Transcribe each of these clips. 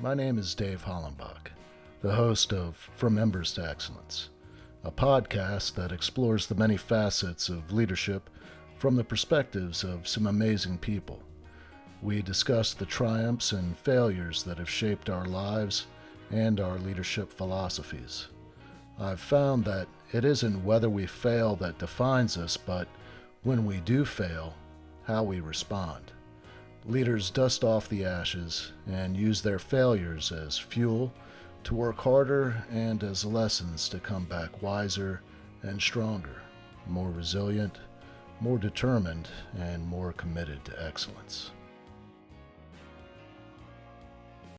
My name is Dave Hollenbach, the host of From Embers to Excellence, a podcast that explores the many facets of leadership from the perspectives of some amazing people. We discuss the triumphs and failures that have shaped our lives and our leadership philosophies. I've found that it isn't whether we fail that defines us, but when we do fail, how we respond. Leaders dust off the ashes and use their failures as fuel to work harder and as lessons to come back wiser and stronger, more resilient, more determined, and more committed to excellence.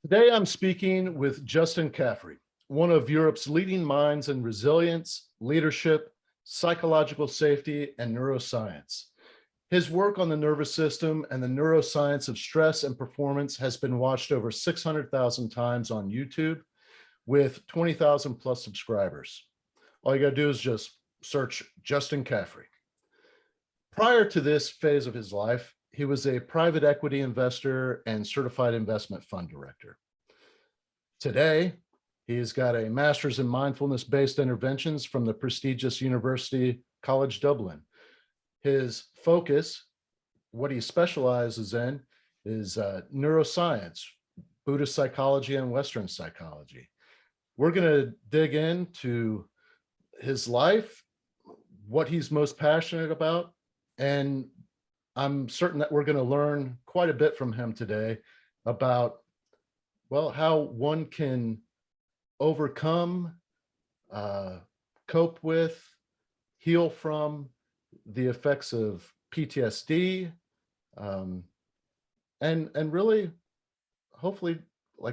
Today I'm speaking with Justin Caffrey, one of Europe's leading minds in resilience, leadership, psychological safety, and neuroscience. His work on the nervous system and the neuroscience of stress and performance has been watched over 600,000 times on YouTube with 20,000 plus subscribers. All you gotta do is just search Justin Caffrey. Prior to this phase of his life, he was a private equity investor and certified investment fund director. Today, he's got a master's in mindfulness-based interventions from the prestigious University College Dublin. His focus, what he specializes in, is neuroscience, Buddhist psychology, and Western psychology. We're going to dig into his life, what he's most passionate about, and I'm certain that we're going to learn quite a bit from him today about, well, how one can overcome, cope with, heal from the effects of PTSD, and really, hopefully,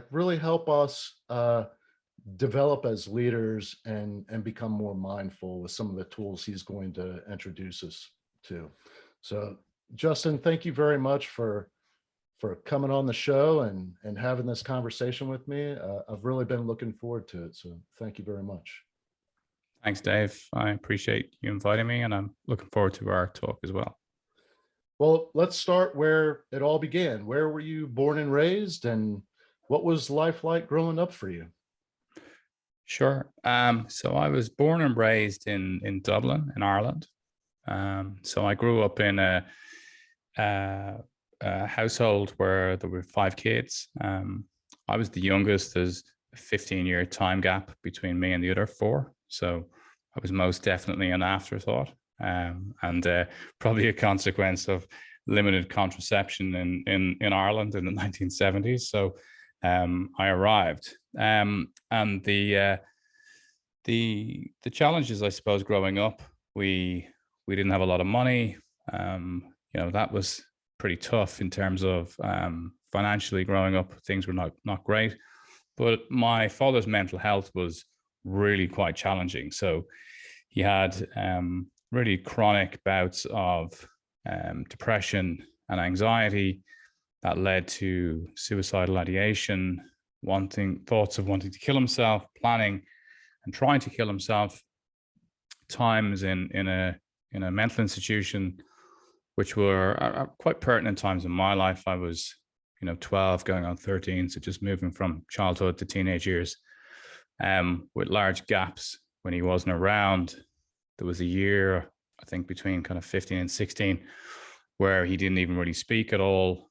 really help us develop as leaders and become more mindful with some of the tools he's going to introduce us to. So, Justin, thank you very much for coming on the show and having this conversation with me. I've really been looking forward to it. So, thank you very much. Thanks, Dave. I appreciate you inviting me, and I'm looking forward to our talk as well. Well, let's start where it all began. Where were you born and raised, and what was life like growing up for you? Sure. So I was born and raised in Dublin, in Ireland. So I grew up in a household where there were 5 kids. I was the youngest. There's a 15-year time gap between me and the other 4. So I was most definitely an afterthought, and probably a consequence of limited contraception in Ireland in the 1970s. So I arrived, and the challenges, I suppose, growing up, we didn't have a lot of money. That was pretty tough in terms of financially growing up. Things were not great, but my father's mental health was really quite challenging. So he had really chronic bouts of depression and anxiety that led to suicidal ideation, thoughts of wanting to kill himself, planning and trying to kill himself, times in a mental institution, which were quite pertinent times in my life. I was 12 going on 13, so just moving from childhood to teenage years, with large gaps when he wasn't around. There was a year, I think, between kind of 15 and 16 where he didn't even really speak at all.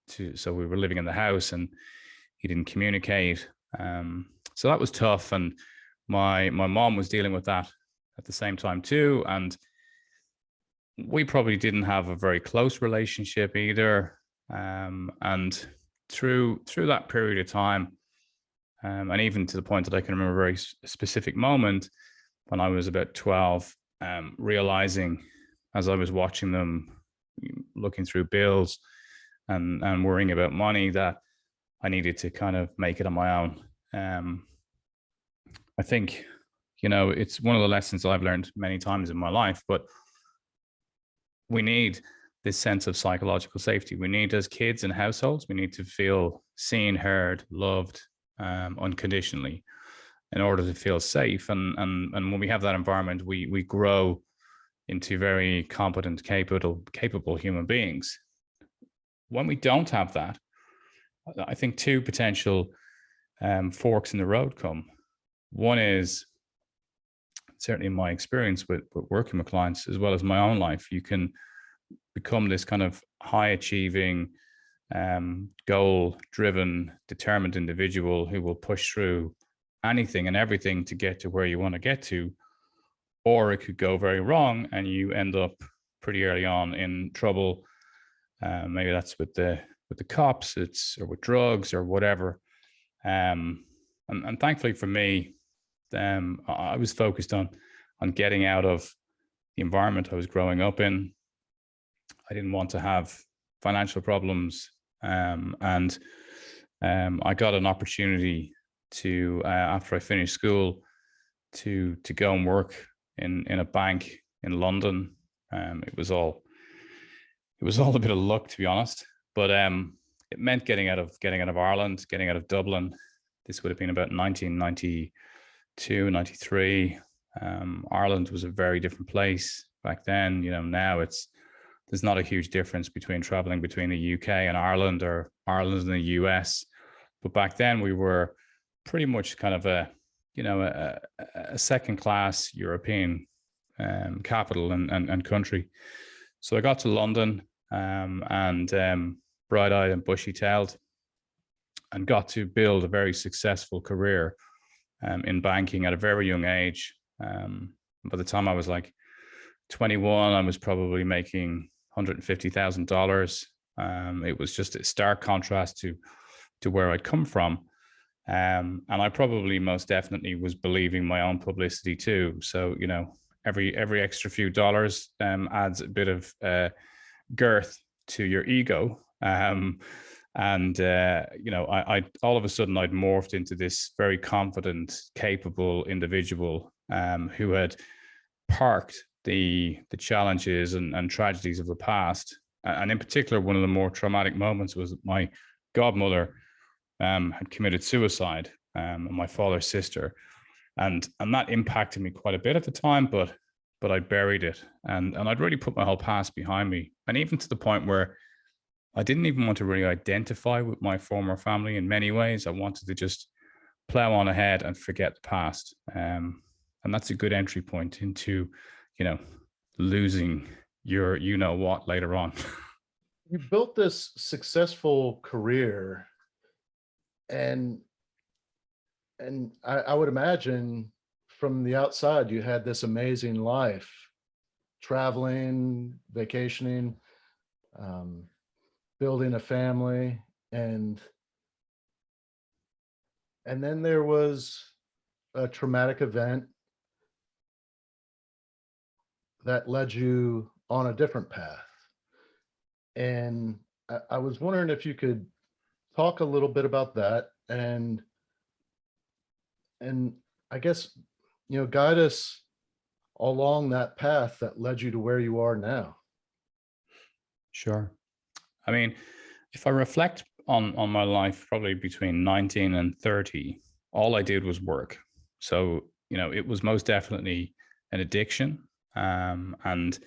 So we were living in the house and he didn't communicate. So that was tough. And my mom was dealing with that at the same time too. And we probably didn't have a very close relationship either. And through that period of time, and even to the point that I can remember a very specific moment when I was about 12, realizing as I was watching them, looking through bills and worrying about money, that I needed to kind of make it on my own. I think, it's one of the lessons I've learned many times in my life, but we need this sense of psychological safety. We need, as kids in households, we need to feel seen, heard, loved, unconditionally in order to feel safe. And when we have that environment, we grow into very competent, capable human beings. When we don't have that, I think two potential forks in the road come. One is, certainly in my experience with working with clients, as well as my own life, you can become this kind of high achieving, goal driven, determined individual who will push through anything and everything to get to where you want to get to. Or it could go very wrong and you end up pretty early on in trouble. Maybe that's with the cops, or with drugs or whatever. And thankfully for me, I was focused on getting out of the environment I was growing up in. I didn't want to have financial problems, and I got an opportunity to, after I finished school, to go and work in a bank in London. It was all a bit of luck, to be honest, but it meant getting out of Ireland, getting out of Dublin. This would have been about 1992, 93. Ireland was a very different place back then. Now there's not a huge difference between traveling between the UK and Ireland, or Ireland and the US. But back then we were pretty much kind of a second class European capital and country. So I got to London, and bright-eyed and bushy-tailed, and got to build a very successful career in banking at a very young age. By the time I was like 21, I was probably making $150,000. It was just a stark contrast to where I'd come from. And I probably most definitely was believing my own publicity too. So, every extra few dollars adds a bit of girth to your ego. I all of a sudden I'd morphed into this very confident, capable individual who had parked the challenges and tragedies of the past. And in particular, one of the more traumatic moments was my godmother had committed suicide, my father's sister, and that impacted me quite a bit at the time, but I buried it, and I'd really put my whole past behind me, and even to the point where I didn't even want to really identify with my former family in many ways. I wanted to just plow on ahead and forget the past, and that's a good entry point into, losing your what later on. You built this successful career, and I would imagine from the outside you had this amazing life, traveling, vacationing, building a family, and then there was a traumatic event that led you on a different path. And I was wondering if you could talk a little bit about that, and I guess, guide us along that path that led you to where you are now. Sure. I mean, if I reflect on my life, probably between 19 and 30, all I did was work. So, it was most definitely an addiction, and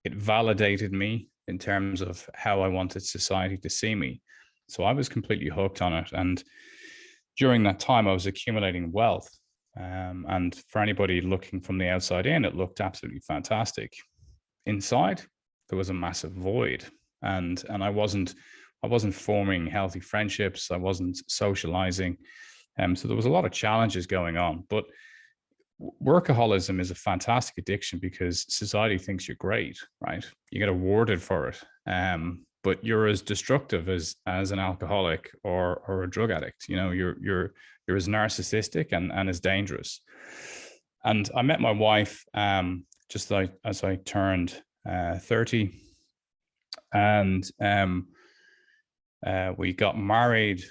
it validated me in terms of how I wanted society to see me. So I was completely hooked on it. And during that time, I was accumulating wealth. And for anybody looking from the outside in, it looked absolutely fantastic. Inside, there was a massive void. And I wasn't forming healthy friendships. I wasn't socializing. So there was a lot of challenges going on. But workaholism is a fantastic addiction because society thinks you're great, right? You get awarded for it. But you're as destructive as an alcoholic or a drug addict. You're as narcissistic and as dangerous. And I met my wife just as I turned 30, and we got married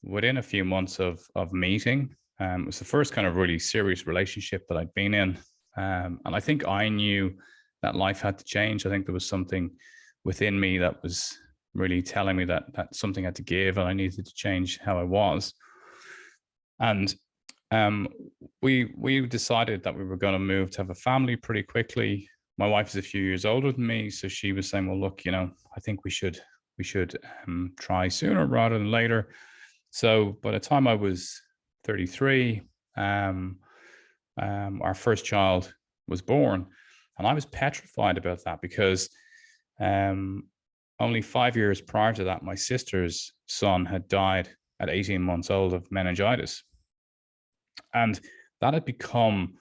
within a few months of meeting. It was the first kind of really serious relationship that I'd been in, and I think I knew that life had to change. I think there was something within me that was really telling me that something had to give, and I needed to change how I was. And we decided that we were going to move to have a family pretty quickly. My wife is a few years older than me, so she was saying, "Well, look, I think we should try sooner rather than later. So by the time I was 33, our first child was born, and I was petrified about that because only 5 years prior to that, my sister's son had died at 18 months old of meningitis. And that had become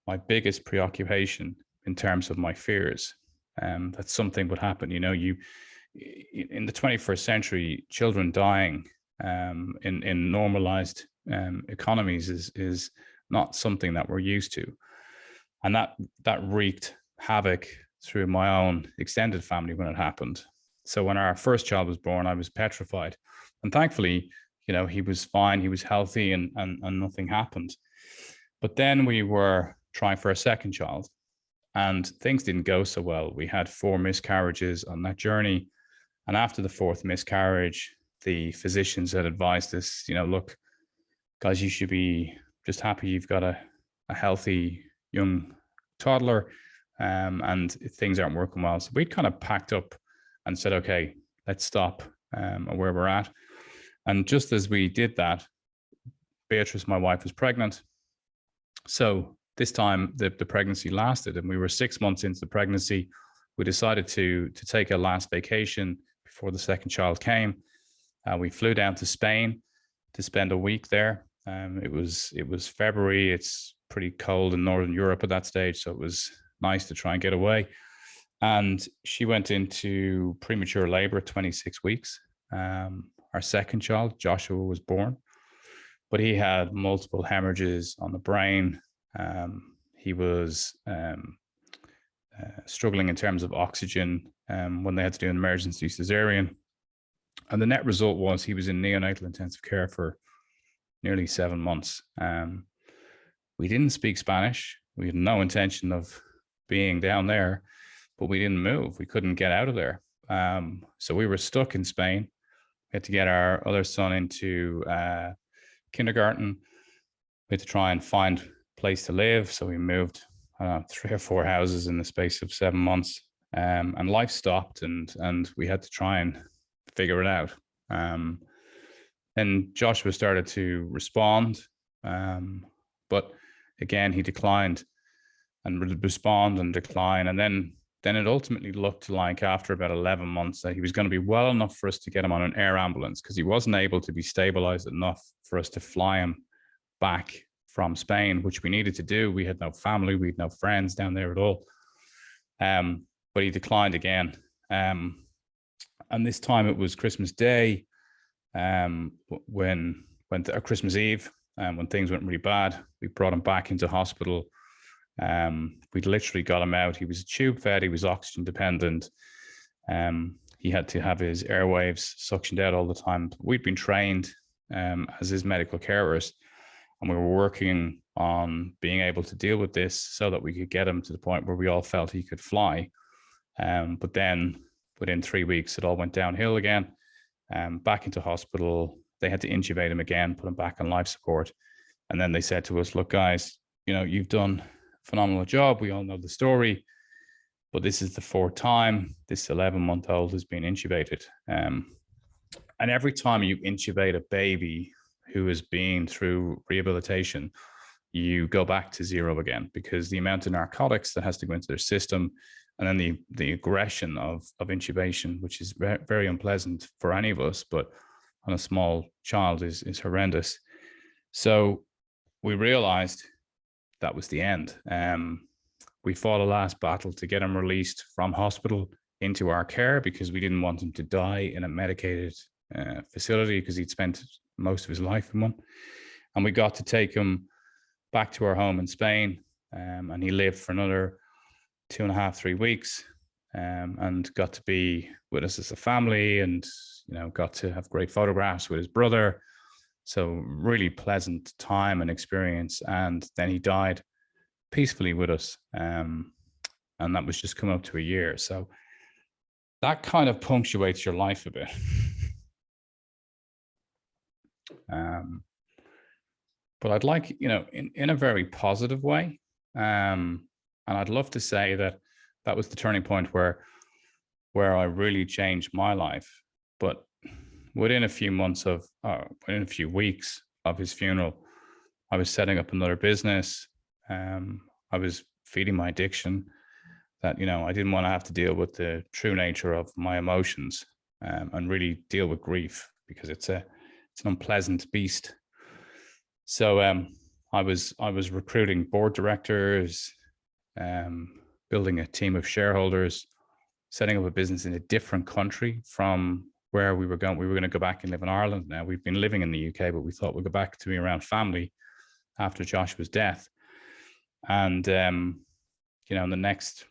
my biggest preoccupation in terms of my fears. That something would happen. You know, in the 21st century, children dying in normalized economies is not something that we're used to. And that wreaked havoc through my own extended family when it happened. So when our first child was born, I was petrified. And thankfully, you know, he was fine, he was healthy, and nothing happened. But then we were trying for a second child, and things didn't go so well. We had 4 miscarriages on that journey. And after the 4th miscarriage, the physicians had advised us, you know, look, guys, you should be just happy you've got a healthy young toddler, and things aren't working well. So we kind of packed up and said, okay, let's stop where we're at. And just as we did that, Beatrice, my wife, was pregnant. So this time the pregnancy lasted, and we were 6 months into the pregnancy. We decided to take a last vacation before the second child came. We flew down to Spain to spend a week there. It was February. It's pretty cold in Northern Europe at that stage, so it was nice to try and get away. And she went into premature labor at 26 weeks. Our second child, Joshua, was born, but he had multiple hemorrhages on the brain. He was struggling in terms of oxygen when they had to do an emergency cesarean. And the net result was he was in neonatal intensive care for nearly 7 months. We didn't speak Spanish. We had no intention of being down there, but we didn't move. We couldn't get out of there. So we were stuck in Spain. We had to get our other son into kindergarten. We had to try and find a place to live. So we moved 3 or 4 houses in the space of 7 months. And life stopped, and we had to try and figure it out. And Joshua started to respond, but again, he declined and respond and decline. And then it ultimately looked like after about 11 months that he was going to be well enough for us to get him on an air ambulance, because he wasn't able to be stabilized enough for us to fly him back from Spain, which we needed to do. We had no family, we had no friends down there at all. But he declined again. And this time it was Christmas Day, or Christmas Eve, when things went really bad. We brought him back into hospital. We'd literally got him out. He was tube fed. He was oxygen dependent. He had to have his airwaves suctioned out all the time. We'd been trained as his medical carers, and we were working on being able to deal with this so that we could get him to the point where we all felt he could fly. But then within 3 weeks, it all went downhill again. Back into hospital. They had to intubate him again, put him back on life support. And then they said to us, look, guys, you know, you've done a phenomenal job. We all know the story, but this is the 4th time this 11-month-old has been intubated. And every time you intubate a baby who has been through rehabilitation, you go back to 0 again, because the amount of narcotics that has to go into their system, and then the aggression of intubation, which is very unpleasant for any of us, but on a small child is horrendous. So we realized that was the end. We fought a last battle to get him released from hospital into our care, because we didn't want him to die in a medicated facility, because he'd spent most of his life in one. And we got to take him back to our home in Spain, and he lived for another 2.5, 3 weeks, and got to be with us as a family, and you know, got to have great photographs with his brother. So really pleasant time and experience. And then he died peacefully with us, and that was just coming up to a year. So that kind of punctuates your life a bit. But I'd like, you know, in a very positive way. And I'd love to say that that was the turning point where I really changed my life. But within a few weeks of his funeral, I was setting up another business. I was feeding my addiction that, I didn't want to have to deal with the true nature of my emotions, and really deal with grief, because it's an unpleasant beast. So I was recruiting board directors, building a team of shareholders, setting up a business in a different country from where we were going. We were going to go back and live in Ireland. Now we've been living in the UK, but we thought we'd go back to be around family after Joshua's death. And, in the next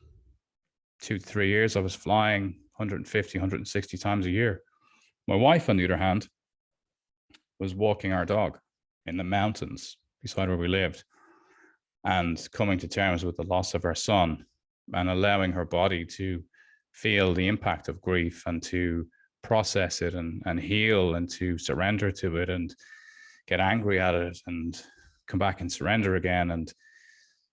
2 to 3 years, I was flying 150, 160 times a year. My wife, on the other hand, was walking our dog in the mountains beside where we lived, and coming to terms with the loss of our son, and allowing her body to feel the impact of grief and to process it and heal, and to surrender to it and get angry at it and come back and surrender again. And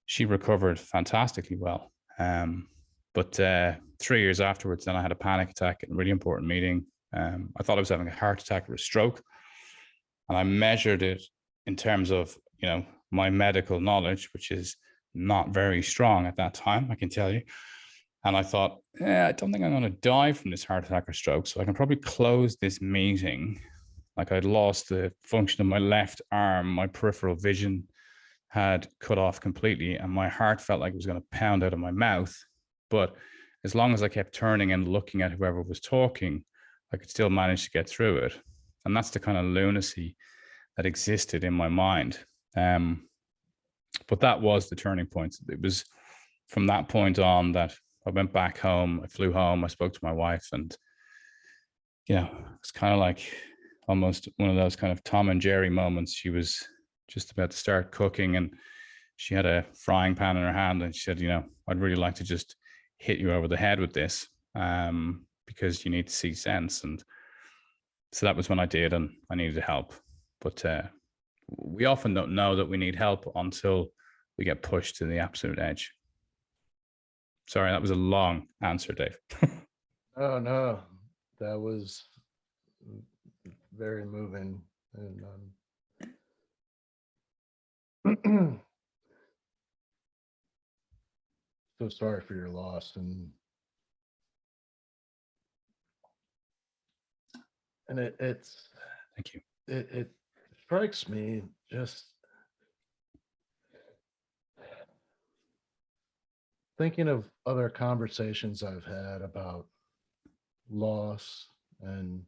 she recovered fantastically well. But 3 years afterwards, then I had a panic attack at a really important meeting. I thought I was having a heart attack or a stroke. And I measured it in terms of, my medical knowledge, which is not very strong at that time, I can tell you. And I thought, I don't think I'm going to die from this heart attack or stroke. So I can probably close this meeting. Like, I'd lost the function of my left arm, my peripheral vision had cut off completely, and my heart felt like it was going to pound out of my mouth. But as long as I kept turning and looking at whoever was talking, I could still manage to get through it. And that's the kind of lunacy that existed in my mind. But that was the turning point. It was from that point on that I went back home. I flew home. I spoke to my wife, and it's kind of like almost one of those kind of Tom and Jerry moments. She was just about to start cooking, and she had a frying pan in her hand, and she said, I'd really like to just hit you over the head with this, because you need to see sense. And so that was when I did, and I needed help. But we often don't know that we need help until we get pushed to the absolute edge. Sorry, that was a long answer, Dave. Oh, no, that was very moving. And so sorry for your loss. And it's Thank you. It strikes me just thinking of other conversations I've had about loss and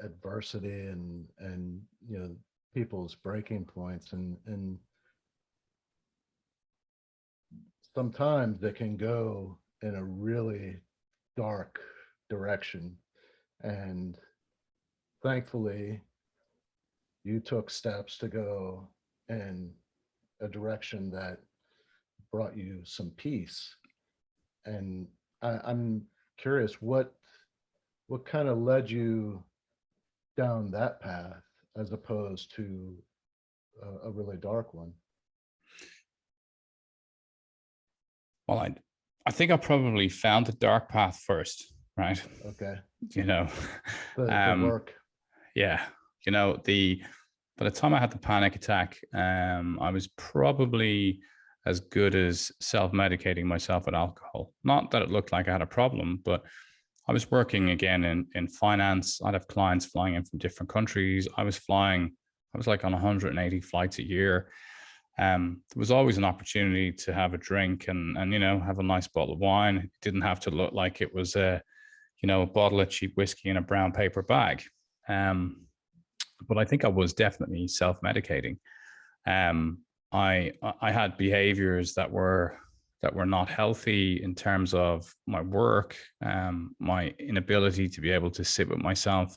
adversity and people's breaking points, and sometimes they can go in a really dark direction. And thankfully, you took steps to go in a direction that brought you some peace. And I'm curious, what kind of led you down that path as opposed to a really dark one? Well, I think I probably found the dark path first, right? Okay. The work. Yeah. By the time I had the panic attack, I was probably as good as self-medicating myself with alcohol. Not that it looked like I had a problem, but I was working again in finance. I'd have clients flying in from different countries. I was like on 180 flights a year. There was always an opportunity to have a drink and have a nice bottle of wine. It didn't have to look like it was a bottle of cheap whiskey in a brown paper bag. But I think I was definitely self-medicating. I had behaviors that were not healthy in terms of my work, my inability to be able to sit with myself.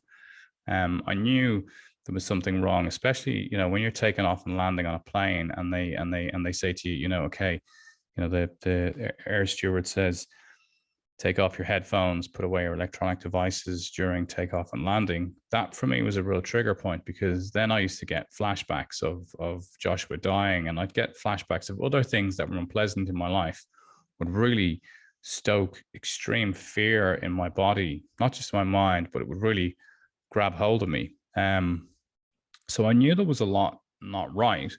I knew there was something wrong, especially when you're taking off and landing on a plane, and they say to you, okay, the air steward says, take off your headphones, put away your electronic devices during takeoff and landing. That for me was a real trigger point, because then I used to get flashbacks of Joshua dying, and I'd get flashbacks of other things that were unpleasant in my life would really stoke extreme fear in my body, not just my mind, but it would really grab hold of me. So I knew there was a lot not right,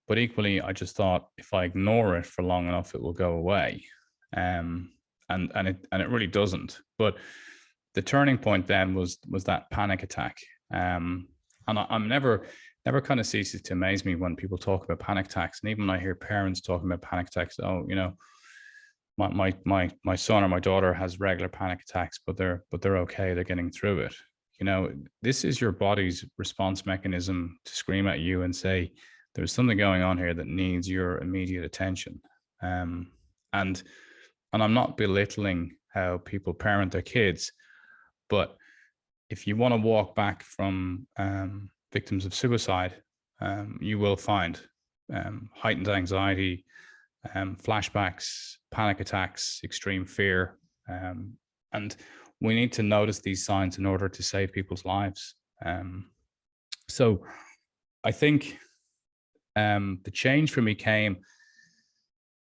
but equally, I just thought if I ignore it for long enough, it will go away. And it really doesn't. But the turning point then was that panic attack. And I'm never kind of ceases to amaze me when people talk about panic attacks, and even when I hear parents talking about panic attacks. Oh, my son or my daughter has regular panic attacks, but they're okay. They're getting through it. This is your body's response mechanism to scream at you and say, there's something going on here that needs your immediate attention. And I'm not belittling how people parent their kids, but if you want to walk back from victims of suicide, you will find heightened anxiety, flashbacks, panic attacks, extreme fear. And we need to notice these signs in order to save people's lives. So I think the change for me came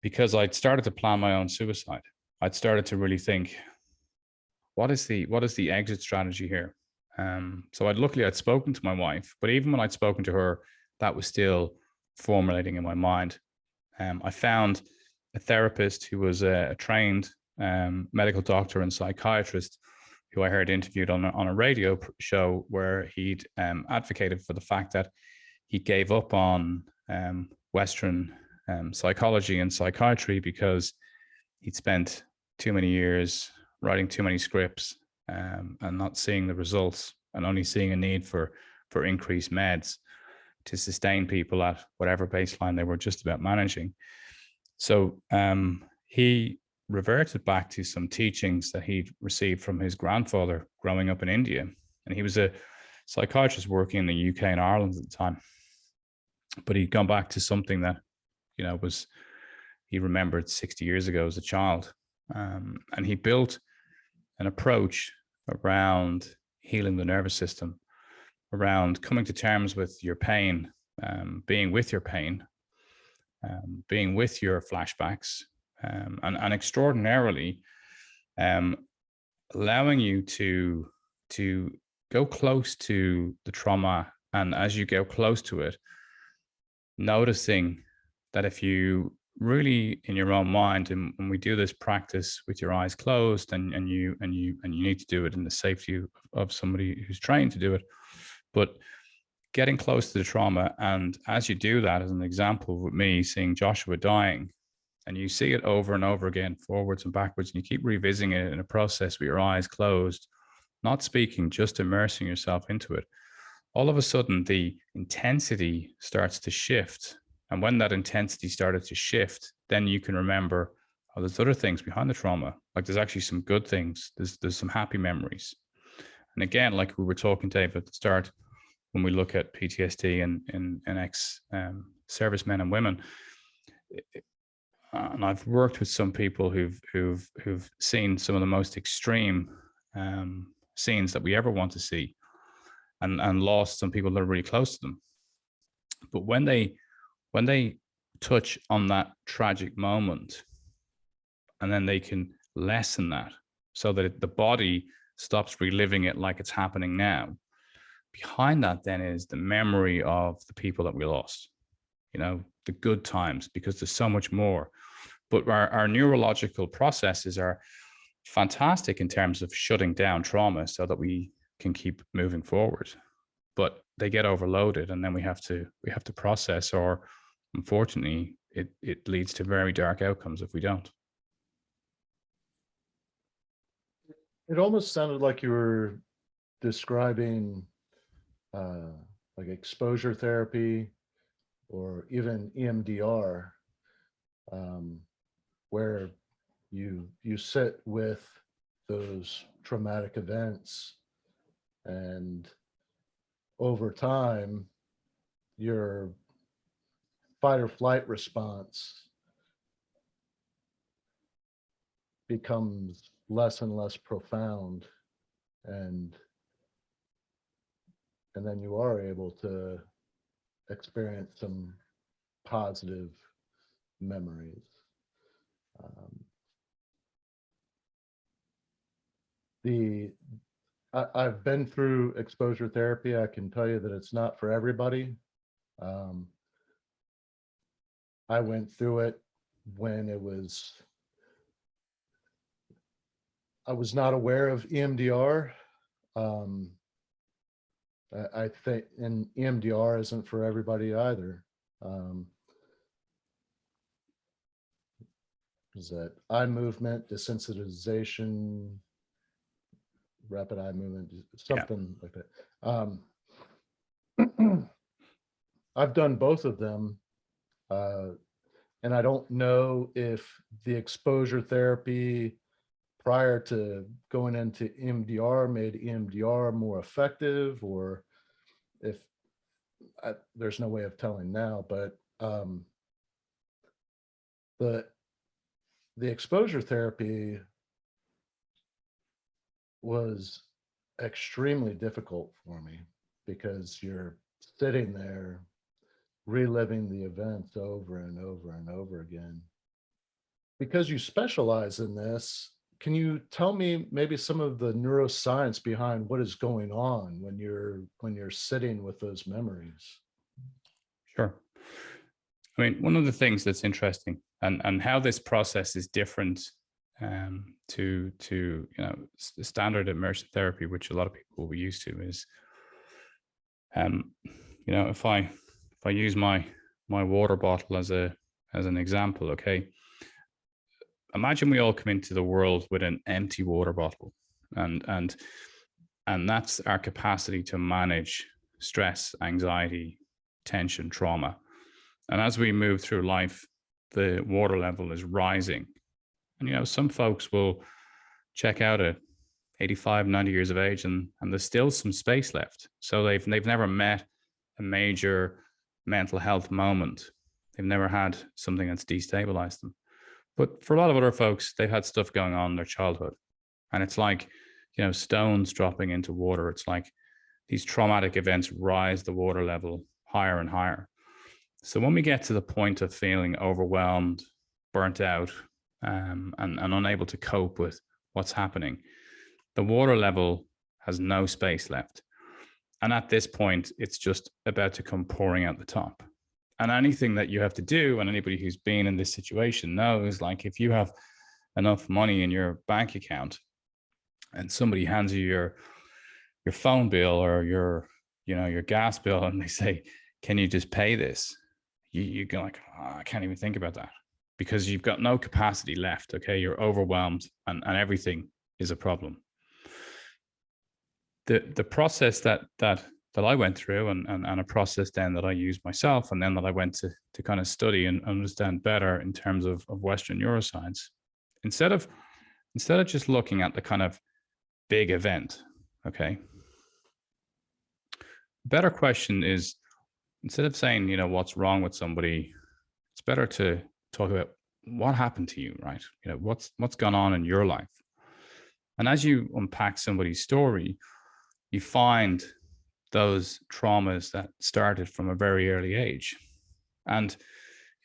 because I'd started to plan my own suicide. I'd started to really think, what is the exit strategy here? So I'd spoken to my wife, but even when I'd spoken to her, that was still formulating in my mind. I found a therapist who was a trained medical doctor and psychiatrist, who I heard interviewed on a radio show, where he'd advocated for the fact that he gave up on Western psychology and psychiatry because he'd spent too many years writing too many scripts and not seeing the results, and only seeing a need for increased meds to sustain people at whatever baseline they were just about managing. So he reverted back to some teachings that he'd received from his grandfather growing up in India. And he was a psychiatrist working in the UK and Ireland at the time. But he'd gone back to something that, he remembered 60 years ago as a child. And he built an approach around healing the nervous system, around coming to terms with your pain, being with your pain, being with your flashbacks, and extraordinarily allowing you to go close to the trauma. And as you go close to it, noticing that if you really, in your own mind, and when we do this practice with your eyes closed, and you need to do it in the safety of somebody who's trained to do it, but getting close to the trauma. And as you do that, as an example with me seeing Joshua dying, and you see it over and over again, forwards and backwards, and you keep revisiting it in a process with your eyes closed, not speaking, just immersing yourself into it, all of a sudden the intensity starts to shift. And when that intensity started to shift, then you can remember, oh, there's other things behind the trauma. Like there's actually some good things. There's some happy memories. And again, like we were talking, Dave, at the start, when we look at PTSD and ex-servicemen and women, and I've worked with some people who've seen some of the most extreme scenes that we ever want to see, and lost some people that are really close to them. But when they touch on that tragic moment, and then they can lessen that so that the body stops reliving it like it's happening now. Behind that then is the memory of the people that we lost, the good times, because there's so much more. But our neurological processes are fantastic in terms of shutting down trauma so that we can keep moving forward. But they get overloaded, and then we have to process, or unfortunately it leads to very dark outcomes if we don't. It almost sounded like you were describing like exposure therapy or even EMDR, where you sit with those traumatic events, and over time your fight or flight response becomes less and less profound, and then you are able to experience some positive memories. I've been through exposure therapy. I can tell you that it's not for everybody. I went through it when I was not aware of EMDR. I think, and EMDR isn't for everybody either. Is that eye movement, desensitization, rapid eye movement, something like that. I've done both of them, and I don't know if the exposure therapy prior to going into EMDR made EMDR more effective, or if there's no way of telling now, but the exposure therapy was extremely difficult for me because you're sitting there reliving the events over and over and over again. Because you specialize in this, can you tell me maybe some of the neuroscience behind what is going on when you're sitting with those memories? Sure. I mean, one of the things that's interesting and how this process is different to standard immersion therapy, which a lot of people will be used to, is if I use my water bottle as an example, okay. Imagine we all come into the world with an empty water bottle, and that's our capacity to manage stress, anxiety, tension, trauma. And as we move through life, the water level is rising. And, some folks will check out at 85, 90 years of age, and there's still some space left. So they've never met a major mental health moment. They've never had something that's destabilized them. But for a lot of other folks, they've had stuff going on in their childhood. And it's like, stones dropping into water. It's like these traumatic events rise the water level higher and higher. So when we get to the point of feeling overwhelmed, burnt out, and unable to cope with what's happening, the water level has no space left. And at this point, it's just about to come pouring out the top. And anything that you have to do, and anybody who's been in this situation knows, like if you have enough money in your bank account and somebody hands you your phone bill or your gas bill, and they say, can you just pay this? You go like, oh, I can't even think about that, because you've got no capacity left. Okay. You're overwhelmed and everything is a problem. The process that I went through and a process then that I used myself, and then that I went to kind of study and understand better in terms of Western neuroscience, instead of just looking at the kind of big event, okay, the better question is, instead of saying, what's wrong with somebody, it's better to talk about what happened to you, right? What's gone on in your life. And as you unpack somebody's story, you find those traumas that started from a very early age. And,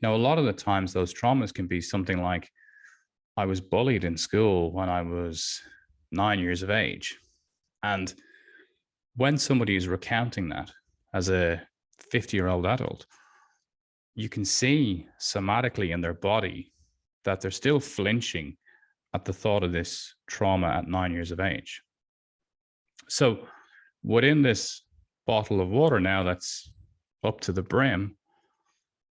a lot of the times those traumas can be something like, I was bullied in school when I was 9 years of age. And when somebody is recounting that as a 50-year-old adult, you can see somatically in their body that they're still flinching at the thought of this trauma at 9 years of age. So within this bottle of water now that's up to the brim,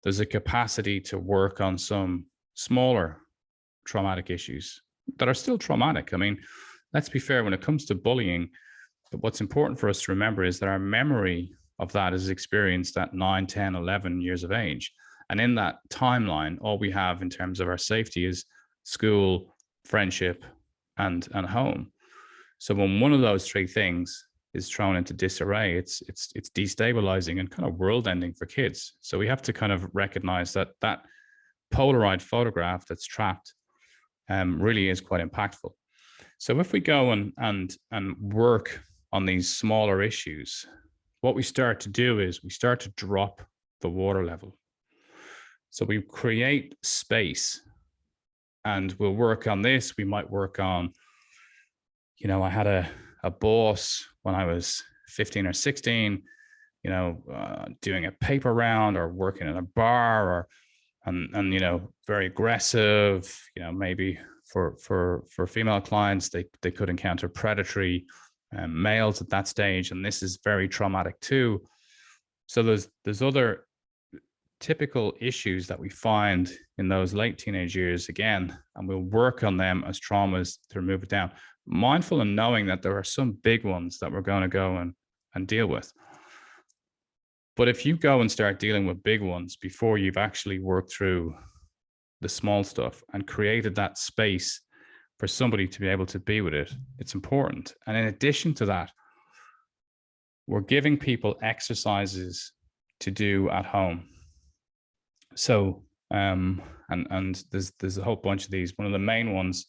there's a capacity to work on some smaller traumatic issues that are still traumatic. I mean, let's be fair, when it comes to bullying, what's important for us to remember is that our memory of that is experienced at 9, 10, 11 years of age. And in that timeline, all we have in terms of our safety is school, friendship, and home. So when one of those three things is thrown into disarray, it's destabilizing and kind of world-ending for kids. So we have to kind of recognize that Polaroid photograph that's trapped really is quite impactful. So if we go and work on these smaller issues, what we start to do is we start to drop the water level. So we create space, and we'll work on this. We might work on, I had a boss when I was 15 or 16, doing a paper round or working in a bar, or and very aggressive. Maybe for female clients, they could encounter predatory males at that stage, and this is very traumatic too. So there's other typical issues that we find in those late teenage years again, and we'll work on them as traumas to remove it down. Mindful and knowing that there are some big ones that we're going to go and deal with. But if you go and start dealing with big ones before you've actually worked through the small stuff and created that space for somebody to be able to be with it, it's important. And in addition to that, we're giving people exercises to do at home. So, and there's a whole bunch of these. One of the main ones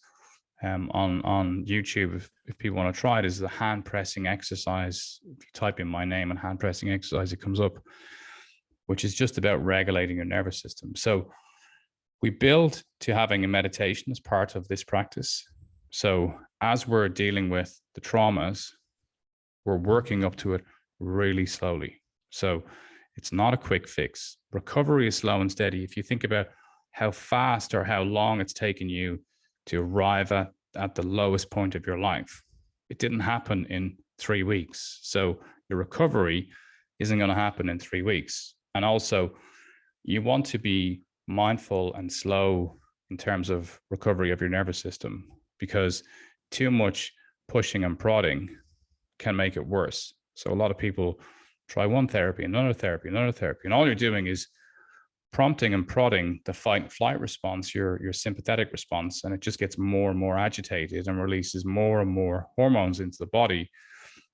on YouTube, if people want to try it, is the hand pressing exercise. If you type in my name and hand pressing exercise, it comes up, which is just about regulating your nervous system. So we build to having a meditation as part of this practice. So as we're dealing with the traumas, we're working up to it really slowly. So it's not a quick fix. Recovery is slow and steady. If you think about how fast or how long it's taken you to arrive at the lowest point of your life, it didn't happen in 3 weeks. So your recovery isn't going to happen in 3 weeks. And also, you want to be mindful and slow in terms of recovery of your nervous system, because too much pushing and prodding can make it worse. So a lot of people try one therapy, another therapy, and all you're doing is prompting and prodding the fight and flight response, your sympathetic response, and it just gets more and more agitated and releases more and more hormones into the body.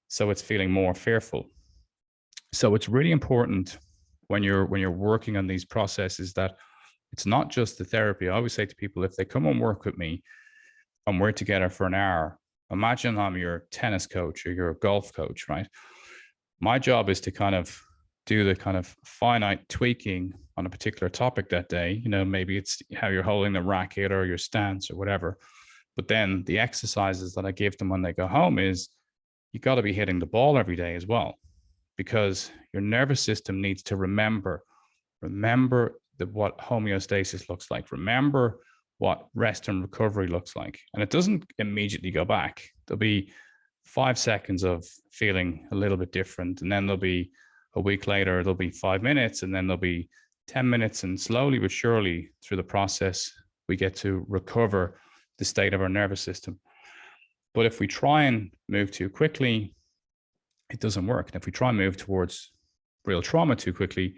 So it's feeling more fearful. So it's really important when you're working on these processes that it's not just the therapy. I always say to people, if they come and work with me and we're together for an hour, imagine I'm your tennis coach or your golf coach, right? My job is to kind of do the kind of finite tweaking on a particular topic that day. Maybe it's how you're holding the racket or your stance or whatever. But then the exercises that I give them when they go home is you got to be hitting the ball every day as well, because your nervous system needs to remember what homeostasis looks like. Remember what rest and recovery looks like. And it doesn't immediately go back. There'll be 5 seconds of feeling a little bit different. And then there'll be a week later, there'll be 5 minutes, and then there'll be 10 minutes. And slowly but surely through the process, we get to recover the state of our nervous system. But if we try and move too quickly, it doesn't work. And if we try and move towards real trauma too quickly,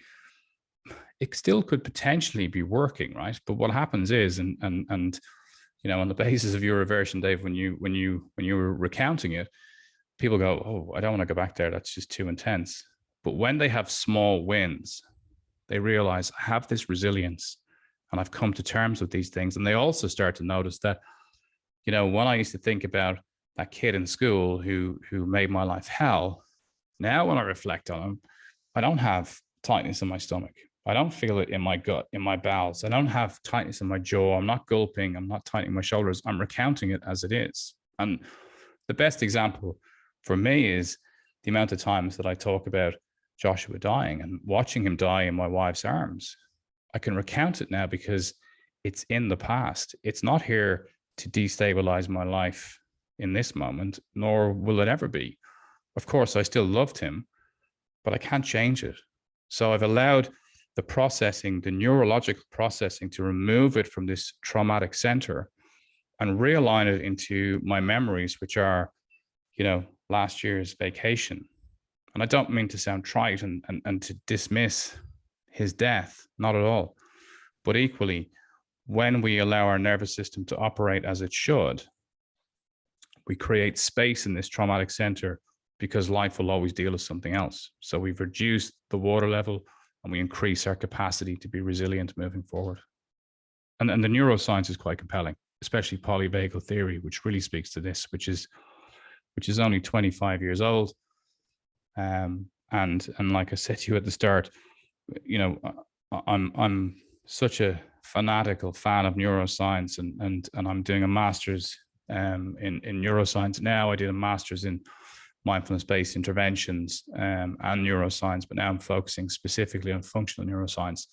it still could potentially be working, right? But what happens is, and on the basis of your reversion, Dave, when you were recounting it, people go, "Oh, I don't want to go back there. That's just too intense." But when they have small wins, they realize I have this resilience and I've come to terms with these things. And they also start to notice that, when I used to think about that kid in school who made my life hell, now when I reflect on him, I don't have tightness in my stomach. I don't feel it in my gut, in my bowels. I don't have tightness in my jaw. I'm not gulping. I'm not tightening my shoulders. I'm recounting it as it is. And the best example for me is the amount of times that I talk about Joshua dying and watching him die in my wife's arms. I can recount it now because it's in the past. It's not here to destabilize my life in this moment, nor will it ever be. Of course, I still loved him, but I can't change it. So I've allowed the processing, the neurological processing, to remove it from this traumatic center and realign it into my memories, which are, last year's vacation. And I don't mean to sound trite and to dismiss his death, not at all. But equally, when we allow our nervous system to operate as it should, we create space in this traumatic center, because life will always deal with something else. So we've reduced the water level and we increase our capacity to be resilient moving forward. And the neuroscience is quite compelling, especially polyvagal theory, which really speaks to this, which is only 25 years old. And like I said to you at the start, I'm such a fanatical fan of neuroscience, and I'm doing a master's in neuroscience now. I did a master's in mindfulness-based interventions and neuroscience, but now I'm focusing specifically on functional neuroscience.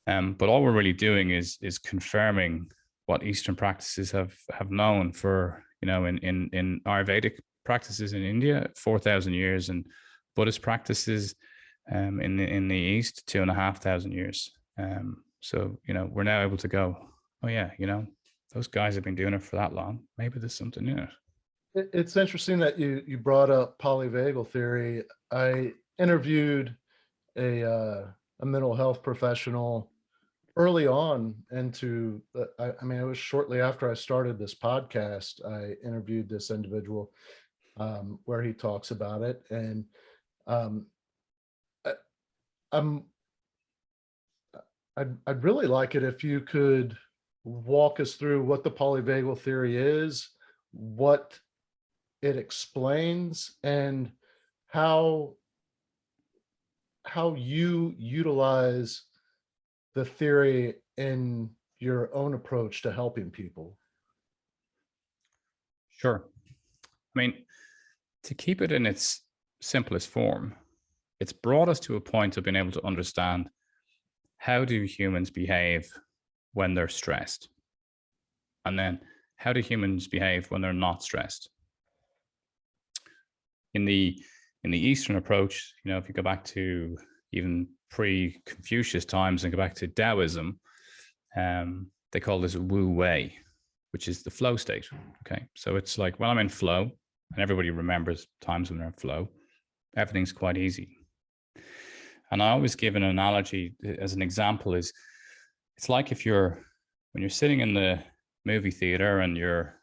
But all we're really doing is confirming what Eastern practices have known for, in Ayurvedic practices in India, 4,000 years, and Buddhist practices in the East, 2,500 years. So, we're now able to go, oh yeah, those guys have been doing it for that long. Maybe there's something in it. It's interesting that you brought up polyvagal theory. I interviewed a mental health professional early on into it was shortly after I started this podcast. I interviewed this individual where he talks about it, and I'd really like it if you could walk us through what the polyvagal theory is, what it explains, and how you utilize the theory in your own approach to helping people. Sure. To keep it in its simplest form, it's brought us to a point of being able to understand, how do humans behave when they're stressed? And then how do humans behave when they're not stressed? In the Eastern approach, if you go back to even pre-Confucius times and go back to Taoism, they call this Wu Wei, which is the flow state. Okay, so it's like, when I'm in flow, and everybody remembers times when they're in flow, everything's quite easy. And I always give an analogy as an example is, it's like when you're sitting in the movie theater and you're,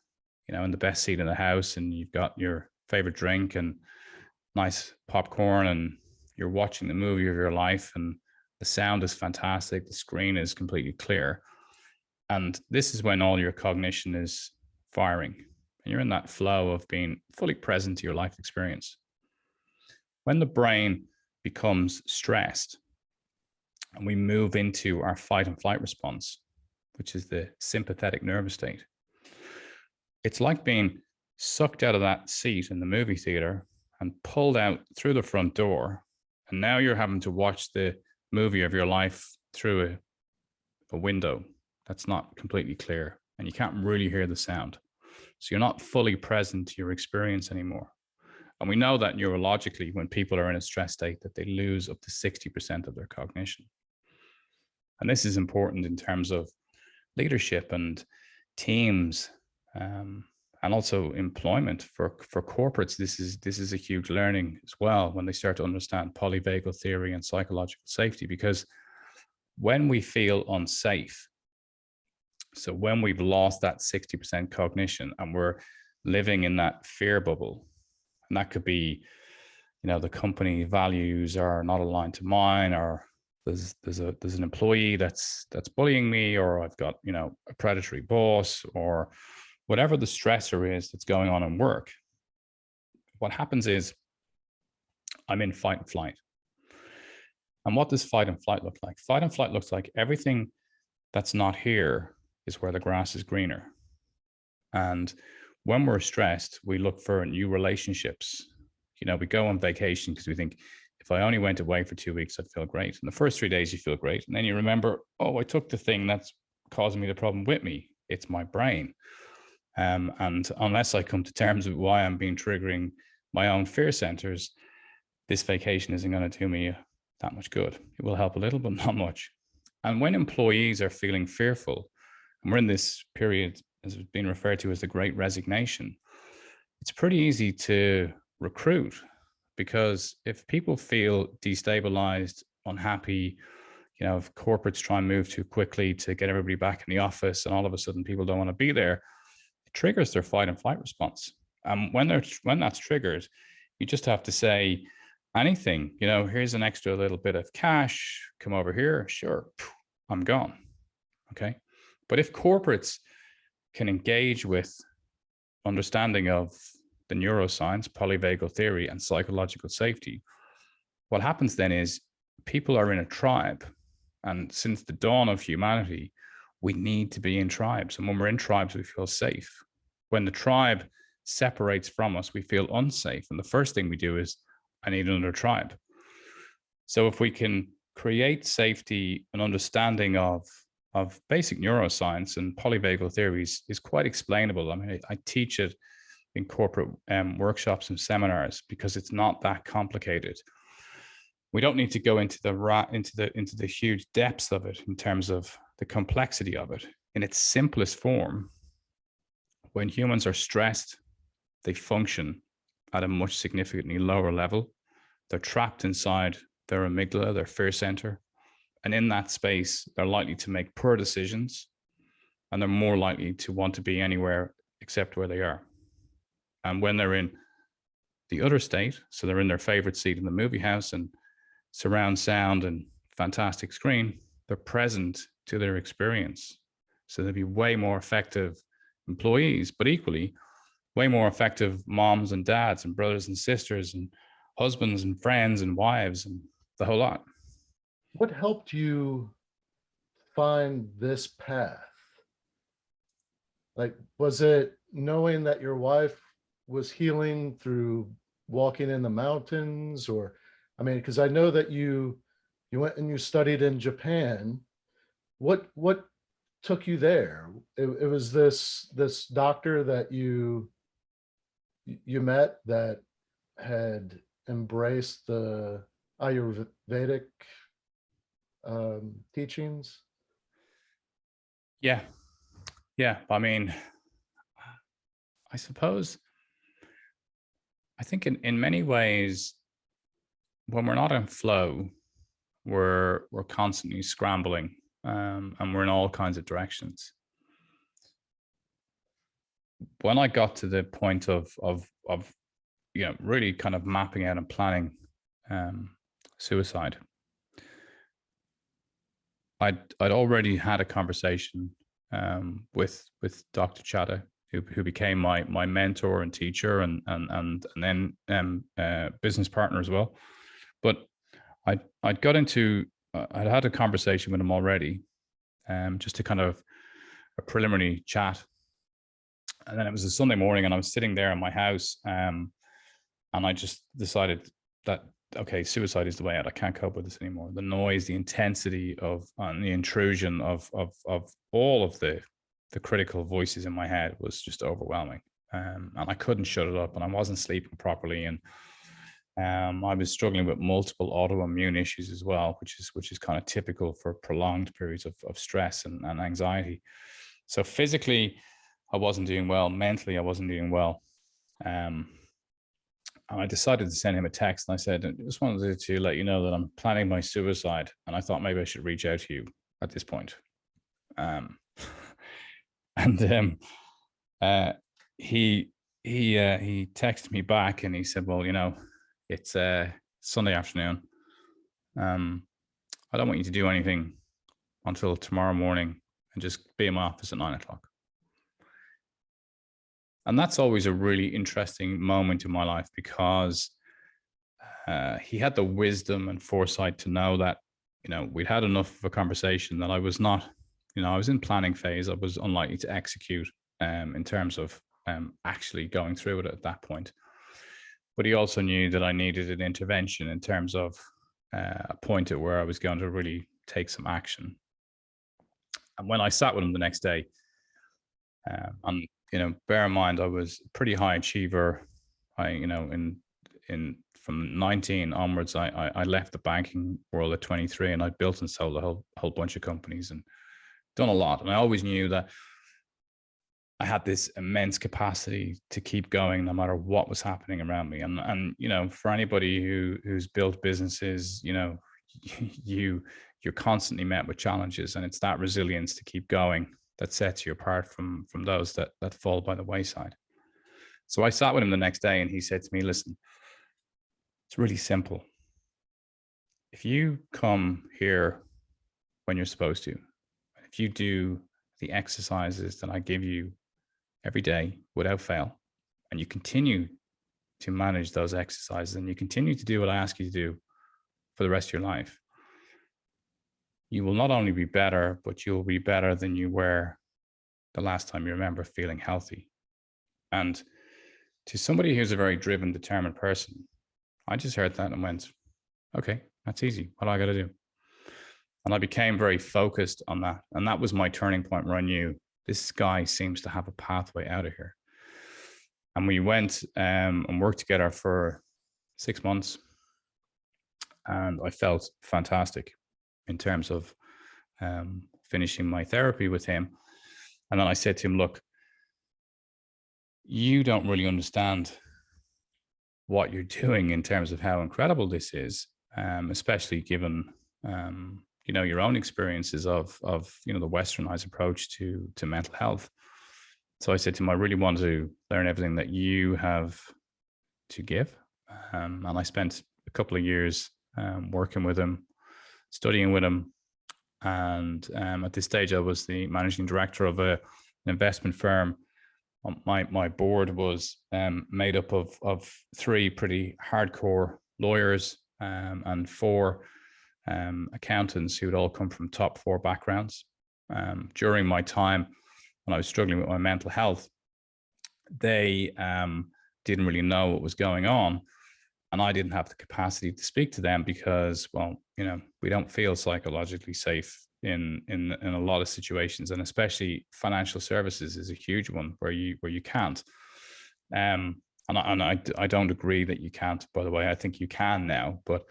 in the best seat in the house, and you've got your favorite drink and nice popcorn, and you're watching the movie of your life, and the sound is fantastic, the screen is completely clear. And this is when all your cognition is firing, and you're in that flow of being fully present to your life experience. When the brain becomes stressed and we move into our fight and flight response, which is the sympathetic nervous state, it's like being sucked out of that seat in the movie theater and pulled out through the front door. And now you're having to watch the movie of your life through a window that's not completely clear, and you can't really hear the sound. So you're not fully present to your experience anymore. And we know that neurologically, when people are in a stress state, that they lose up to 60% of their cognition. And this is important in terms of leadership and teams, and also employment for corporates. This is a huge learning as well, when they start to understand polyvagal theory and psychological safety, because when we feel unsafe, so when we've lost that 60% cognition and we're living in that fear bubble, and that could be, the company values are not aligned to mine, or there's an employee that's bullying me, or I've got, a predatory boss, or whatever the stressor is that's going on in work, what happens is I'm in fight and flight. And what does fight and flight look like? Fight and flight looks like everything that's not here is where the grass is greener. And when we're stressed, we look for new relationships. We go on vacation because we think, if I only went away for 2 weeks, I'd feel great. And the first 3 days you feel great. And then you remember, oh, I took the thing that's causing me the problem with me. It's my brain. And unless I come to terms with why I'm triggering my own fear centers, this vacation isn't going to do me that much good. It will help a little, but not much. And when employees are feeling fearful, and we're in this period, as it's been referred to as the Great Resignation, it's pretty easy to recruit, because if people feel destabilized, unhappy, if corporates try and move too quickly to get everybody back in the office, and all of a sudden people don't want to be there, it triggers their fight and flight response. And when that's triggered, you just have to say anything, here's an extra little bit of cash, come over here, sure, I'm gone. Okay. But if corporates can engage with understanding of the neuroscience, polyvagal theory, and psychological safety, what happens then is people are in a tribe. And since the dawn of humanity, we need to be in tribes. And when we're in tribes, we feel safe. when the tribe separates from us, we feel unsafe. And the first thing we do is, I need another tribe. So if we can create safety and understanding of basic neuroscience, and polyvagal theories is quite explainable. I mean, I teach it in corporate workshops and seminars because it's not that complicated. We don't need to go into the huge depths of it in terms of the complexity of it. In its simplest form, when humans are stressed, they function at a much significantly lower level. They're trapped inside their amygdala, their fear center. And in that space, they're likely to make poor decisions, and they're more likely to want to be anywhere except where they are. And when they're in the other state, so they're in their favorite seat in the movie house and surround sound and fantastic screen, they're present to their experience. So they'll be way more effective employees, but equally way more effective moms and dads and brothers and sisters and husbands and friends and wives and the whole lot. What helped you find this path? Like, was it knowing that your wife was healing through walking in the mountains? Or, I mean, because I know that you went and you studied in Japan. What took you there? It was this doctor that you met that had embraced the Ayurvedic teachings. Yeah. I mean, I suppose, I think in many ways, when we're not in flow, we're constantly scrambling, and we're in all kinds of directions. When I got to the point of really kind of mapping out and planning suicide, I'd already had a conversation with Dr. Chadha, who became my mentor and teacher, and then business partner as well. But I'd got into, I'd had a conversation with him already, just to kind of a preliminary chat. And then it was a Sunday morning, and I was sitting there in my house, and I just decided that, okay, suicide is the way out. I can't cope with this anymore. The noise, the intensity of, and the intrusion of all of the critical voices in my head was just overwhelming. And I couldn't shut it up, and I wasn't sleeping properly. And I was struggling with multiple autoimmune issues as well, which is kind of typical for prolonged periods of stress and anxiety. So physically, I wasn't doing well. Mentally, I wasn't doing well. And I decided to send him a text, and I said, I just wanted to let you know that I'm planning my suicide, and I thought maybe I should reach out to you at this point. He texted me back, and he said, well, it's Sunday afternoon. I don't want you to do anything until tomorrow morning, and just be in my office at 9:00. And that's always a really interesting moment in my life, because he had the wisdom and foresight to know that, we'd had enough of a conversation, that I was not, I was in planning phase. I was unlikely to execute in terms of actually going through it at that point. But he also knew that I needed an intervention in terms of a point at where I was going to really take some action. And when I sat with him the next day, and bear in mind, I was a pretty high achiever. From 19 onwards, I left the banking world at 23, and I built and sold a whole bunch of companies and done a lot. And I always knew that I had this immense capacity to keep going no matter what was happening around me. And for anybody who's built businesses, you're constantly met with challenges, and it's that resilience to keep going that sets you apart from those that fall by the wayside. So I sat with him the next day, and he said to me, listen, it's really simple. If you come here when you're supposed to, if you do the exercises that I give you every day without fail, and you continue to manage those exercises, and you continue to do what I ask you to do for the rest of your life, you will not only be better, but you'll be better than you were the last time you remember feeling healthy. And to somebody who's a very driven, determined person, I just heard that and went, okay, that's easy. What do I got to do? And I became very focused on that. And that was my turning point where I knew this guy seems to have a pathway out of here. And we went and worked together for 6 months. And I felt fantastic in terms of finishing my therapy with him. And then I said to him, look, you don't really understand what you're doing in terms of how incredible this is, especially given your own experiences of the westernized approach to mental health. So I said to him, I really want to learn everything that you have to give. And I spent a couple of years working with him, studying with him. And at this stage, I was the managing director of an investment firm. My board was made up of 3 pretty hardcore lawyers and 4 accountants who had all come from top 4 backgrounds. During my time when I was struggling with my mental health, they didn't really know what was going on. And I didn't have the capacity to speak to them because, we don't feel psychologically safe in a lot of situations, and especially financial services is a huge one where you can't. And I don't agree that you can't, by the way. I think you can now, but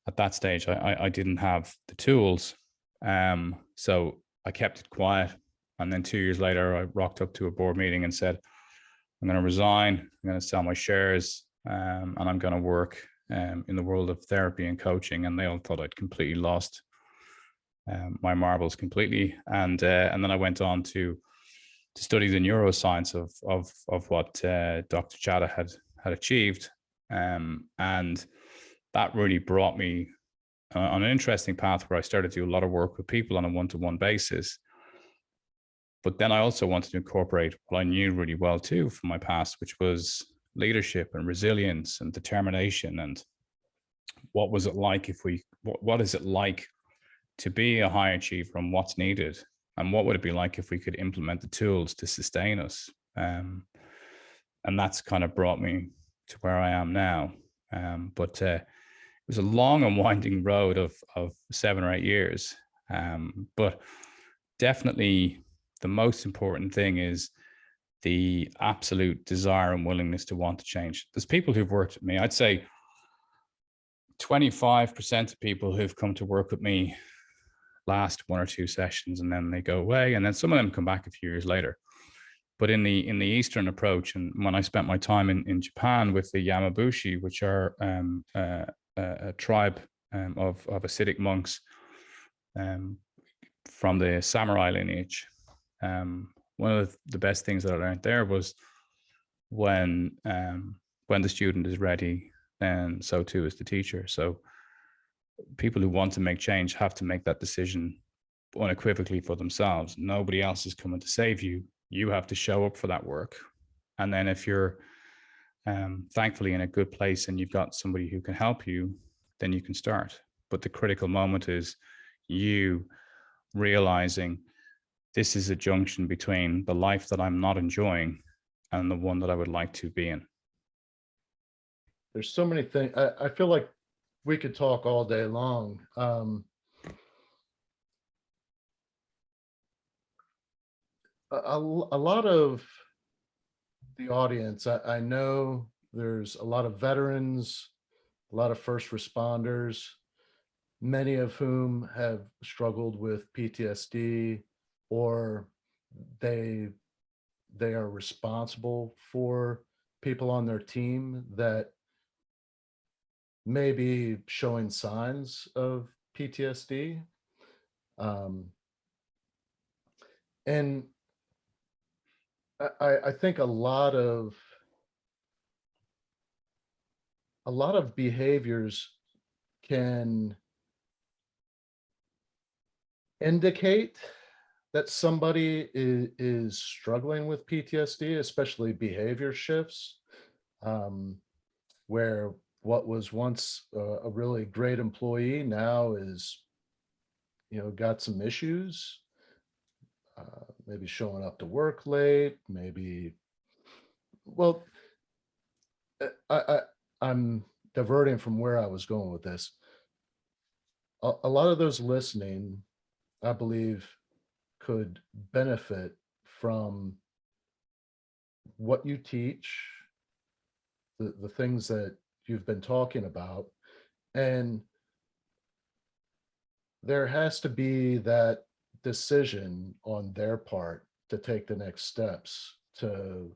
at that stage, I didn't have the tools. So I kept it quiet. And then 2 years later, I rocked up to a board meeting and said, I'm going to resign. I'm going to sell my shares, and I'm going to work in the world of therapy and coaching. And they all thought I'd completely lost my marbles completely. And then I went on to study the neuroscience of what Dr. Chadha had achieved. And that really brought me on an interesting path where I started to do a lot of work with people on a one-to-one basis. But then I also wanted to incorporate what I knew really well too from my past, which was leadership and resilience and determination. And what was it like what is it like to be a high achiever, and what's needed? And what would it be like if we could implement the tools to sustain us? And that's kind of brought me to where I am now. But it was a long and winding road of 7 or 8 years. But definitely the most important thing is the absolute desire and willingness to want to change. There's people who've worked with me. I'd say 25% of people who've come to work with me last 1 or 2 sessions, and then they go away, and then some of them come back a few years later. But in the Eastern approach, and when I spent my time in Japan with the Yamabushi, which are a tribe of ascetic monks from the samurai lineage, one of the best things that I learned there was when the student is ready, and so too is the teacher. So people who want to make change have to make that decision unequivocally for themselves. Nobody else is coming to save you. You have to show up for that work. And then if you're thankfully in a good place and you've got somebody who can help you, then you can start. But the critical moment is you realizing this is a junction between the life that I'm not enjoying and the one that I would like to be in. There's so many things. I feel like we could talk all day long. A lot of the audience, I know there's a lot of veterans, a lot of first responders, many of whom have struggled with PTSD, or they are responsible for people on their team that may be showing signs of PTSD. And I think a lot of behaviors can indicate that somebody is struggling with PTSD, especially behavior shifts, where what was once a really great employee now is, got some issues, maybe showing up to work late, maybe Well, I'm diverting from where I was going with this. A lot of those listening, I believe, could benefit from what you teach, the things that you've been talking about. And there has to be that decision on their part to take the next steps to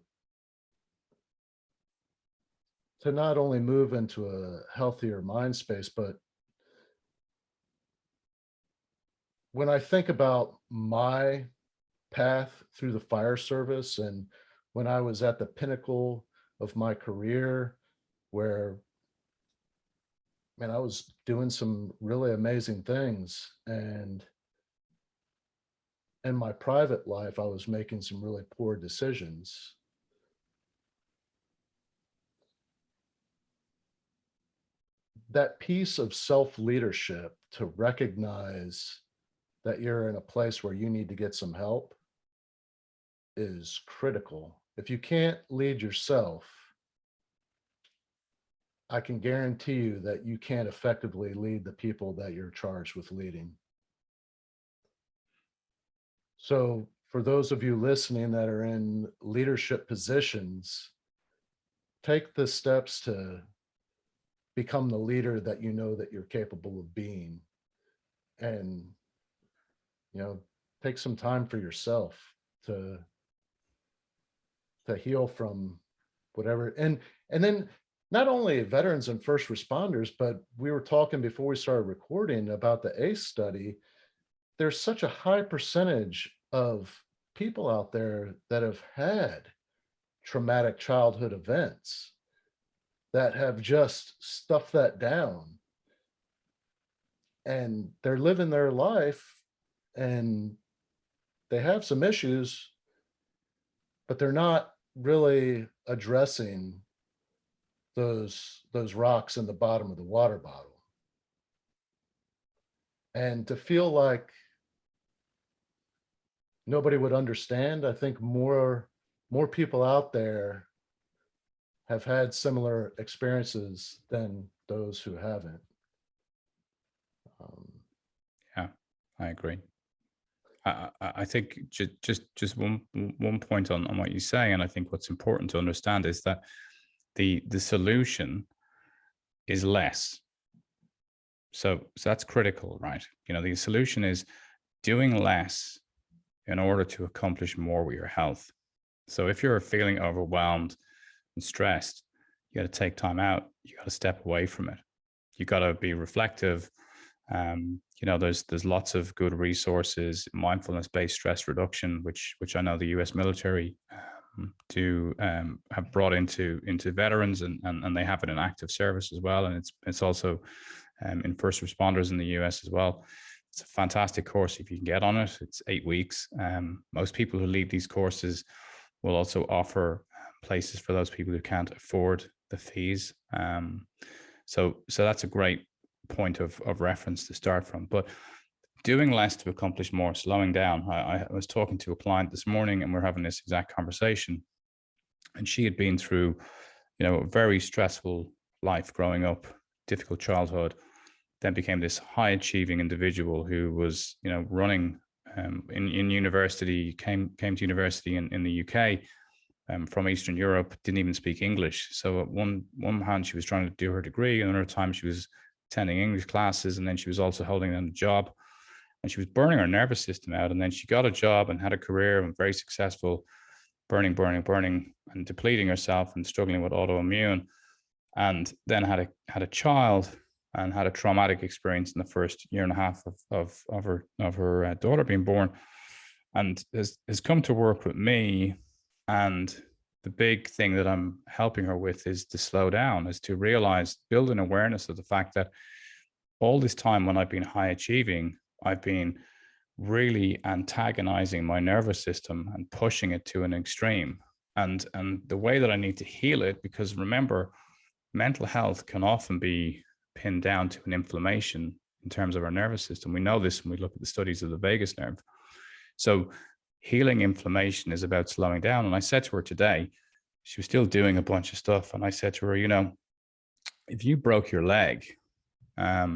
not only move into a healthier mind space, but when I think about my path through the fire service and when I was at the pinnacle of my career, where, man, I was doing some really amazing things. And in my private life, I was making some really poor decisions. That piece of self-leadership to recognize that you're in a place where you need to get some help is critical. If you can't lead yourself, I can guarantee you that you can't effectively lead the people that you're charged with leading. So for those of you listening that are in leadership positions, take the steps to become the leader that you know that you're capable of being. And, take some time for yourself to heal from whatever. And then not only veterans and first responders, but we were talking before we started recording about the ACE study. There's such a high percentage of people out there that have had traumatic childhood events that have just stuffed that down. And they're living their life and they have some issues, but they're not really addressing those rocks in the bottom of the water bottle. And to feel like nobody would understand, I think more people out there have had similar experiences than those who haven't. Yeah, I agree. I think just one point on what you say, and I think what's important to understand is that the solution is less. So that's critical, right? The solution is doing less in order to accomplish more with your health. So if you're feeling overwhelmed and stressed, you got to take time out. You got to step away from it. You got to be reflective. There's lots of good resources, mindfulness-based stress reduction, which I know the U.S. military have brought into veterans, and they have it in active service as well, and it's also in first responders in the U.S. as well. It's a fantastic course if you can get on it. It's 8 weeks. Most people who lead these courses will also offer places for those people who can't afford the fees. So that's a great point of reference to start from. But doing less to accomplish more, slowing down. I was talking to a client this morning and we're having this exact conversation. And she had been through, a very stressful life growing up, difficult childhood, then became this high achieving individual who was, running in university, came to university in the UK from Eastern Europe, didn't even speak English. So at one hand, she was trying to do her degree, and another time she was attending English classes, and then she was also holding down a job, and she was burning her nervous system out. And then she got a job and had a career and very successful, burning, and depleting herself and struggling with autoimmune. And then had a child and had a traumatic experience in the first year and a half of her daughter being born, and has come to work with me. And the big thing that I'm helping her with is to slow down, is to realize, build an awareness of the fact that all this time when I've been high achieving, I've been really antagonizing my nervous system and pushing it to an extreme. And the way that I need to heal it, because remember, mental health can often be pinned down to an inflammation in terms of our nervous system. We know this when we look at the studies of the vagus nerve. So healing inflammation is about slowing down. And I said to her today, she was still doing a bunch of stuff. And I said to her, if you broke your leg, I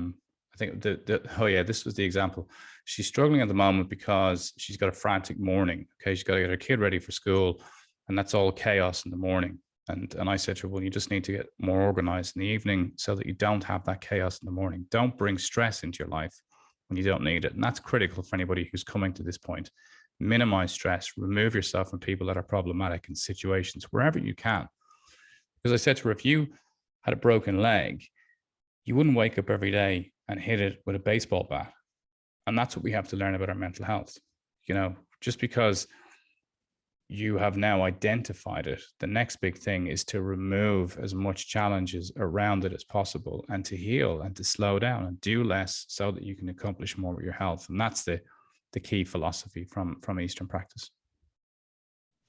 think this was the example. She's struggling at the moment because she's got a frantic morning. Okay. She's got to get her kid ready for school, and that's all chaos in the morning. And I said to her, well, you just need to get more organized in the evening so that you don't have that chaos in the morning. Don't bring stress into your life when you don't need it. And that's critical for anybody who's coming to this point. Minimize stress, remove yourself from people that are problematic in situations wherever you can. Because I said to her, if you had a broken leg, you wouldn't wake up every day and hit it with a baseball bat. And that's what we have to learn about our mental health. Just because you have now identified it, the next big thing is to remove as much challenges around it as possible, and to heal and to slow down and do less so that you can accomplish more with your health. And that's the key philosophy from Eastern practice.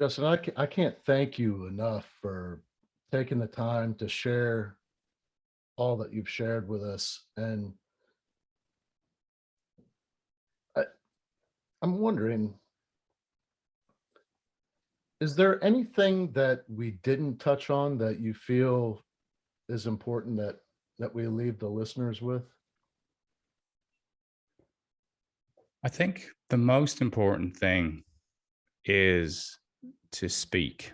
Justin, I can't thank you enough for taking the time to share all that you've shared with us. And I'm wondering, is there anything that we didn't touch on that you feel is important that we leave the listeners with? I think the most important thing is to speak.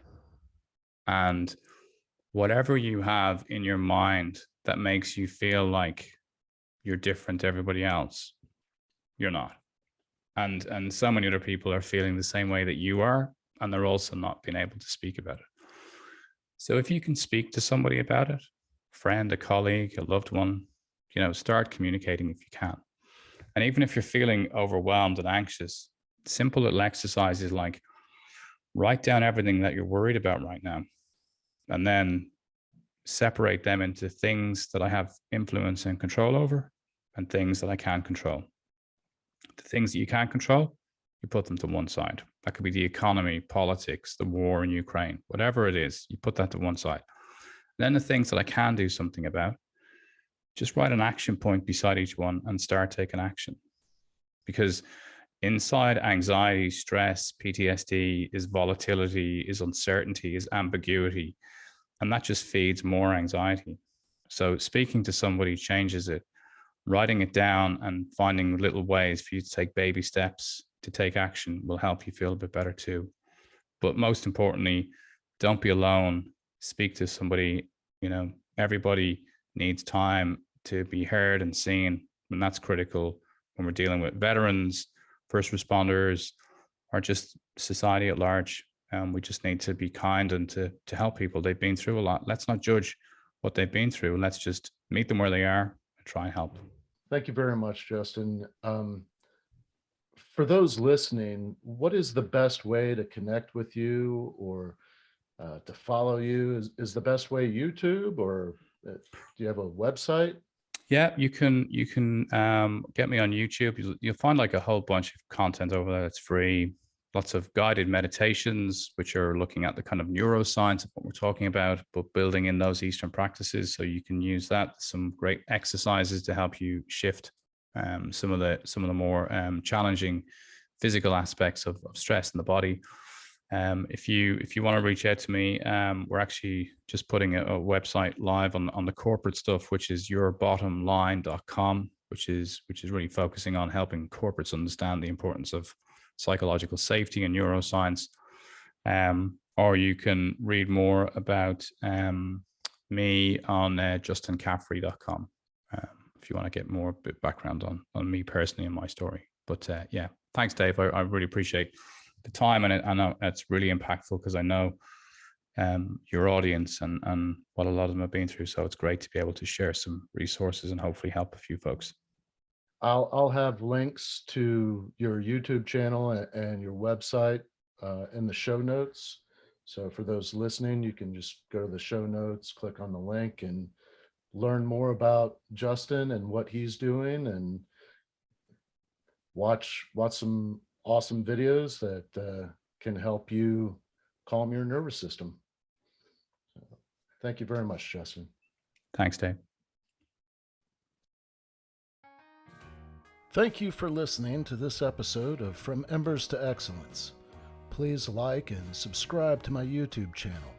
And whatever you have in your mind that makes you feel like you're different to everybody else, you're not. And so many other people are feeling the same way that you are, and they're also not being able to speak about it. So if you can speak to somebody about it, a friend, a colleague, a loved one, start communicating if you can. And even if you're feeling overwhelmed and anxious, simple little exercises like write down everything that you're worried about right now, and then separate them into things that I have influence and control over and things that I can't control. The things that you can't control, you put them to one side. That could be the economy, politics, the war in Ukraine, whatever it is, you put that to one side. Then the things that I can do something about, just write an action point beside each one and start taking action. Because inside anxiety, stress, PTSD is volatility, is uncertainty, is ambiguity. And that just feeds more anxiety. So speaking to somebody changes it. Writing it down and finding little ways for you to take baby steps to take action will help you feel a bit better too. But most importantly, don't be alone. Speak to somebody. Everybody needs time to be heard and seen. And that's critical when we're dealing with veterans, first responders, or just society at large. We just need to be kind and to help people. They've been through a lot. Let's not judge what they've been through. Let's just meet them where they are and try and help. Thank you very much, Justin. For those listening, what is the best way to connect with you or to follow you? Is the best way YouTube, or do you have a website? Yeah, you can get me on YouTube. You'll find like a whole bunch of content over there that's free. Lots of guided meditations, which are looking at the kind of neuroscience of what we're talking about, but building in those Eastern practices. So you can use that. Some great exercises to help you shift some of the more challenging physical aspects of stress in the body. If you want to reach out to me, we're actually just putting a website live on the corporate stuff, which is yourbottomline.com, which is really focusing on helping corporates understand the importance of psychological safety and neuroscience. Or you can read more about me on justincaffrey.com if you want to get more background on me personally and my story. But yeah, thanks, Dave. I really appreciate the time, and I know it's really impactful because I know your audience and what a lot of them have been through. So it's great to be able to share some resources and hopefully help a few folks. I'll have links to your YouTube channel and your website in the show notes. So for those listening, you can just go to the show notes, click on the link, and learn more about Justin and what he's doing, and watch some awesome videos that can help you calm your nervous system. So, thank you very much, Justin. Thanks, Dave. Thank you for listening to this episode of From Embers to Excellence. Please like and subscribe to my YouTube channel.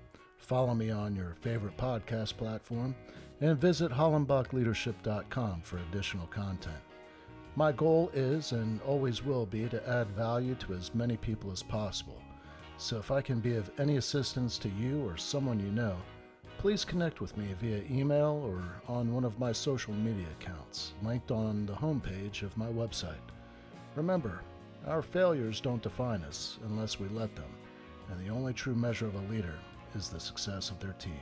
follow me on your favorite podcast platform, and visit hollenbachleadership.com for additional content. My goal is and always will be to add value to as many people as possible. So if I can be of any assistance to you or someone you know, please connect with me via email or on one of my social media accounts, linked on the homepage of my website. Remember, our failures don't define us unless we let them, and the only true measure of a leader is the success of their team.